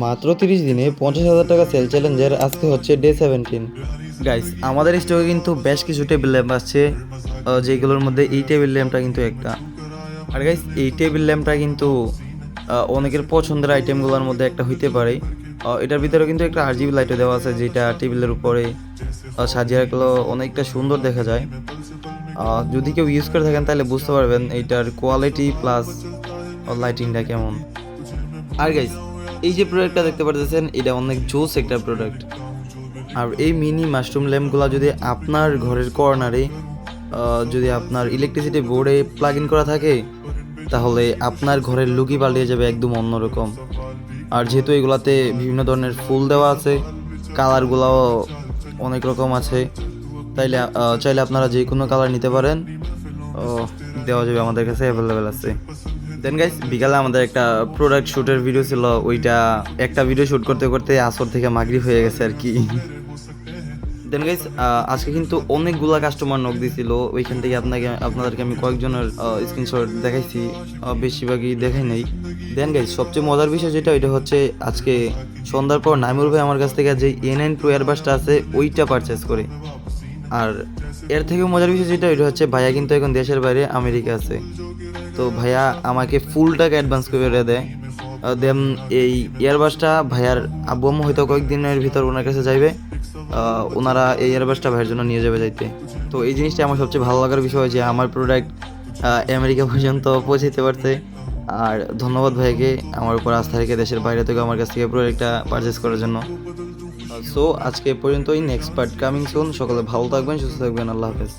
মাত্র 30 দিনে 50,000 টাকা সেল চ্যালেঞ্জের আজকে হচ্ছে ডে 17। গাইস, আমাদের স্টকে কিন্তু বেশ কিছু টেবিল ল্যাম্প আসছে, যেগুলোর মধ্যে এই টেবিল ল্যাম্পটা কিন্তু একটা। আর গাইস, এই টেবিল ল্যাম্পটা কিন্তু অনেকের পছন্দের আইটেমগুলোর মধ্যে একটা হইতে পারে। এটার ভিতরে কিন্তু একটা আরজিবি লাইটও দেওয়া আছে, যেটা টেবিলের উপরে সাজিয়ে রাখলেও অনেকটা সুন্দর দেখা যায়। যদি কেউ ইউজ করে থাকেন তাহলে বুঝতে পারবেন এইটার কোয়ালিটি প্লাস লাইটিংটা কেমন। আর গাইস, এই যে প্রোডাক্টটা দেখতে পারতেছেন, এটা অনেক জোস একটা প্রোডাক্ট। আর এই মিনি মাশরুম ল্যাম্পগুলো যদি আপনার ঘরের কর্নারে যদি আপনার ইলেকট্রিসিটি বোর্ডে প্লাগ ইন করা থাকে, তাহলে আপনার ঘরের লুকই পাল্টে যাবে একদম অন্যরকম। আর যেহেতু এগুলাতে বিভিন্ন ধরনের ফুল দেওয়া আছে, কালারগুলোও অনেক রকম আছে, তাইলে চাইলে আপনারা যে কোনো কালার নিতে পারেন, দেওয়া যাবে, আমাদের কাছে অ্যাভেলেবেল আছে। দেন গাইস, বিকালে আমাদের একটা প্রোডাক্ট শ্যুটের ভিডিও ছিল, ওইটা একটা ভিডিও শ্যুট করতে করতে আসর থেকে মাগরিব হয়ে গেছে আর কি। দেন গাইস, আজকে কিন্তু অনেকগুলা কাস্টমার নক দিছিল, ওইখান থেকে আপনাদেরকে আমি কয়েকজনের স্ক্রিনশট দেখাইছি, বেশিরভাগই দেখাই নাই। দেন গাইস, সবচেয়ে মজার বিষয় যেটা, ওইটা হচ্ছে আজকে সন্ধ্যার পর নাইমুর ভাই আমার কাছ থেকে যে A9 Pro এয়ারবাসটা আছে ওইটা পারচেস করে। আর এর থেকেও মজার বিষয় যেটা, ওইটা হচ্ছে ভাইয়া কিন্তু এখন দেশের বাইরে আমেরিকা আছে, তো ভাইয়া আমাকে ফুল টাকা অ্যাডভান্স করে দেয়। দেন এই ইয়ারবাসটা ভাইয়ার আব্বু আম্মু হয়তো কয়েকদিনের ভিতর ওনার কাছে যাইবে, ওনারা এই ইয়ারবাসটা ভাইয়ের জন্য নিয়ে যাবে যাইতে। তো এই জিনিসটা আমার সবচেয়ে ভালো লাগার বিষয়, যে আমার প্রোডাক্ট আমেরিকা পর্যন্ত পৌঁছাইতে পারছে। আর ধন্যবাদ ভাইকে আমার উপর আস্থা রেখে দেশের বাইরে থেকে আমার কাছ থেকে প্রোডাক্টটা পারচেস করার জন্য। সো আজকে পর্যন্তই, নেক্সট পার্ট কামিং সুন। সকলে ভালো থাকবেন, সুস্থ থাকবেন, আল্লাহ হাফেজ।